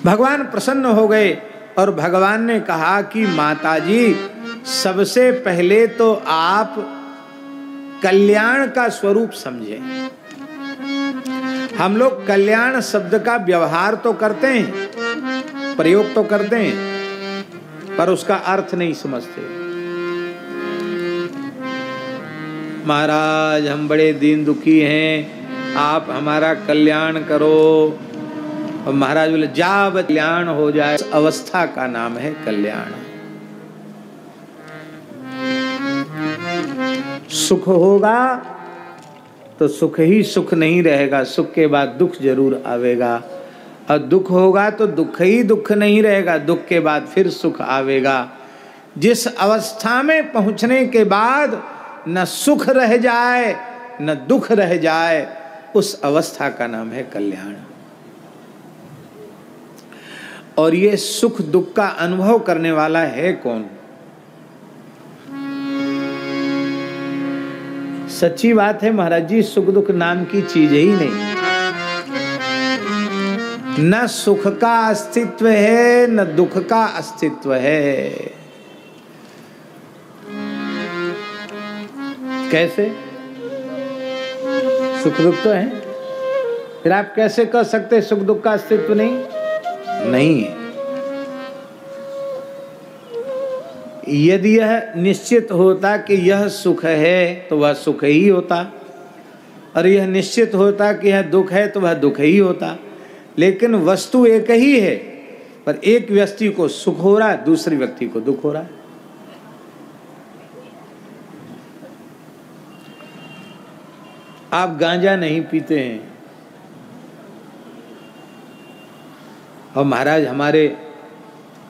भगवान प्रसन्न हो गए और भगवान ने कहा कि माताजी, सबसे पहले तो आप कल्याण का स्वरूप समझें। हम लोग कल्याण शब्द का व्यवहार तो करते हैं, प्रयोग तो करते हैं, पर उसका अर्थ नहीं समझते। महाराज, हम बड़े दीन दुखी हैं, आप हमारा कल्याण करो। और महाराज बोले, जब कल्याण हो जाए, इस अवस्था का नाम है कल्याण। सुख होगा तो सुख ही सुख नहीं रहेगा, सुख के बाद दुख जरूर आवेगा। और दुख होगा तो दुख ही दुख नहीं रहेगा, दुख के बाद फिर सुख आवेगा। जिस अवस्था में पहुंचने के बाद न सुख रह जाए न दुख रह जाए, उस अवस्था का नाम है कल्याण। और ये सुख दुख का अनुभव करने वाला है कौन? सच्ची बात है महाराज जी, सुख दुख नाम की चीज ही नहीं। न सुख का अस्तित्व है न दुख का अस्तित्व है। कैसे? सुख दुख तो है, फिर आप कैसे कह सकते सुख दुख का अस्तित्व नहीं है? यदि यह निश्चित होता कि यह सुख है तो वह सुख ही होता, और यह निश्चित होता कि यह दुख है तो वह दुख ही होता। लेकिन वस्तु एक ही है, पर एक व्यक्ति को सुख हो रहा है, दूसरे व्यक्ति को दुख हो रहा है। आप गांजा नहीं पीते हैं, और महाराज हमारे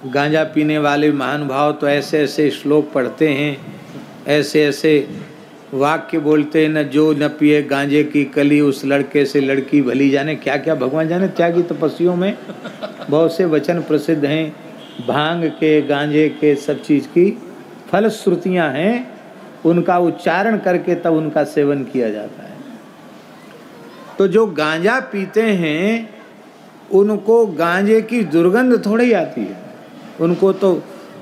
गांजा पीने वाले महानुभाव तो ऐसे ऐसे श्लोक पढ़ते हैं, ऐसे ऐसे वाक्य बोलते हैं, न जो न पिए गांजे की कली, उस लड़के से लड़की भली। जाने क्या क्या भगवान जाने, त्यागी तपस्वियों में बहुत से वचन प्रसिद्ध हैं, भांग के गांजे के सब चीज़ की फलश्रुतियाँ हैं, उनका उच्चारण करके तब उनका सेवन किया जाता है। तो जो गांजा पीते हैं उनको गांजे की दुर्गंध थोड़ी आती है, उनको तो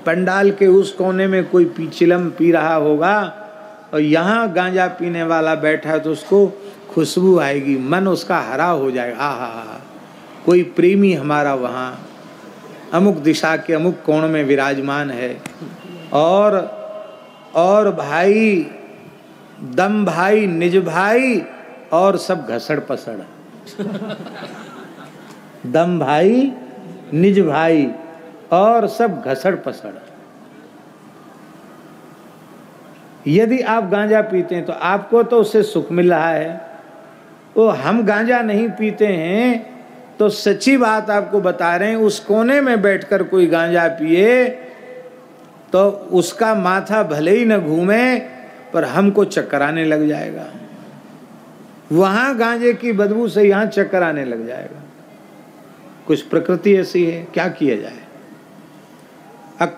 पंडाल के उस कोने में कोई चिलम पी रहा होगा और यहाँ गांजा पीने वाला बैठा है तो उसको खुशबू आएगी, मन उसका हरा हो जाएगा। आहा, कोई प्रेमी हमारा वहाँ अमुक दिशा के अमुक कोण में विराजमान है। और भाई, दम भाई, निज भाई, और सब घसड़ पसड़। दम भाई, निज भाई, और सब घसड़ पसड़। यदि आप गांजा पीते हैं तो आपको तो उससे सुख मिल रहा है। वो हम गांजा नहीं पीते हैं तो सच्ची बात आपको बता रहे हैं, उस कोने में बैठकर कोई गांजा पिए तो उसका माथा भले ही न घूमे पर हमको चक्कर आने लग जाएगा। वहां गांजे की बदबू से यहां चक्कर आने लग जाएगा। कुछ प्रकृति ऐसी है, क्या किया जाए।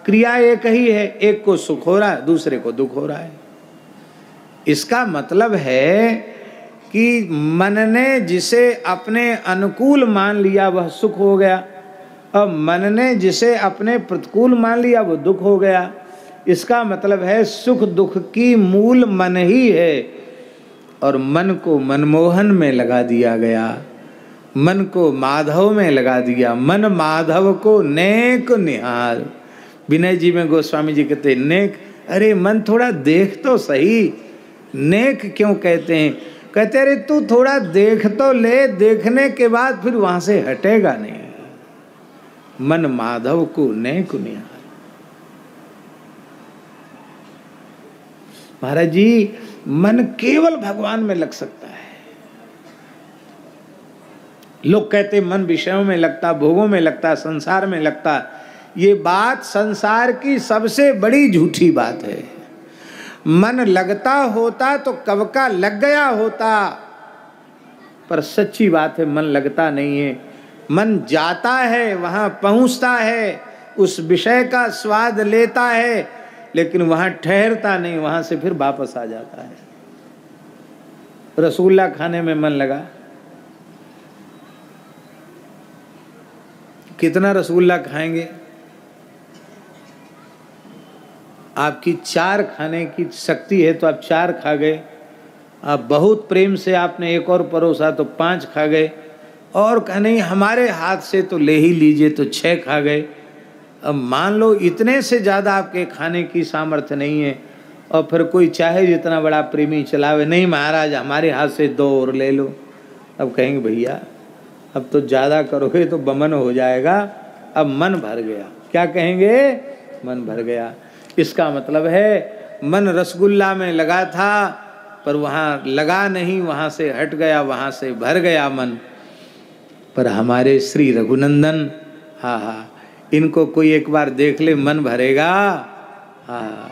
क्रिया एक ही है, एक को सुख हो रहा है, दूसरे को दुख हो रहा है। इसका मतलब है कि मन ने जिसे अपने अनुकूल मान लिया वह सुख हो गया, और मन ने जिसे अपने प्रतिकूल मान लिया वो दुख हो गया। इसका मतलब है सुख दुख की मूल मन ही है, और मन को मनमोहन में लगा दिया गया, मन को माधव में लगा दिया। मन माधव को नेक निहार। विनय जी में गोस्वामी जी कहते नेक, अरे मन थोड़ा देख तो सही। नेक क्यों कहते हैं? कहते अरे तू थोड़ा देख तो ले, देखने के बाद फिर वहां से हटेगा नहीं। मन माधव को नेक निहार। महाराज जी, मन केवल भगवान में लग सकता है। लोग कहते मन विषयों में लगता, भोगों में लगता, संसार में लगता। ये बात संसार की सबसे बड़ी झूठी बात है। मन लगता होता तो कब का लग गया होता, पर सच्ची बात है मन लगता नहीं है। मन जाता है, वहां पहुंचता है, उस विषय का स्वाद लेता है, लेकिन वहां ठहरता नहीं, वहां से फिर वापस आ जाता है। रसगुल्ला खाने में मन लगा, कितना रसगुल्ला खाएंगे? आपकी 4 खाने की शक्ति है तो आप 4 खा गए। आप बहुत प्रेम से आपने एक और परोसा तो 5 खा गए, और कहा नहीं हमारे हाथ से तो ले ही लीजिए तो 6 खा गए। अब मान लो इतने से ज़्यादा आपके खाने की सामर्थ्य नहीं है, और फिर कोई चाहे जितना बड़ा प्रेमी चलावे, नहीं महाराज हमारे हाथ से 2 और ले लो। अब कहेंगे भैया अब तो ज़्यादा करोगे तो बमन हो जाएगा, अब मन भर गया। क्या कहेंगे? मन भर गया। इसका मतलब है मन रसगुल्ला में लगा था पर वहाँ लगा नहीं, वहाँ से हट गया, वहाँ से भर गया मन। पर हमारे श्री रघुनंदन, हाँ हाँ, इनको कोई एक बार देख ले मन भरेगा। हाँ,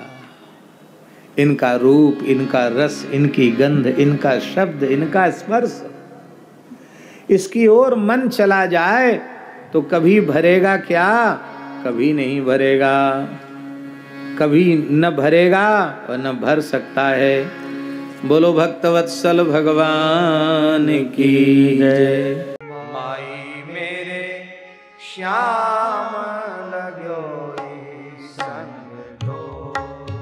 इनका रूप, इनका रस, इनकी गंध, इनका शब्द, इनका स्पर्श, इसकी ओर मन चला जाए तो कभी भरेगा क्या? कभी नहीं भरेगा, कभी न भरेगा और न भर सकता है। बोलो भक्तवत्सल भगवान की जय। माई मेरे श्याम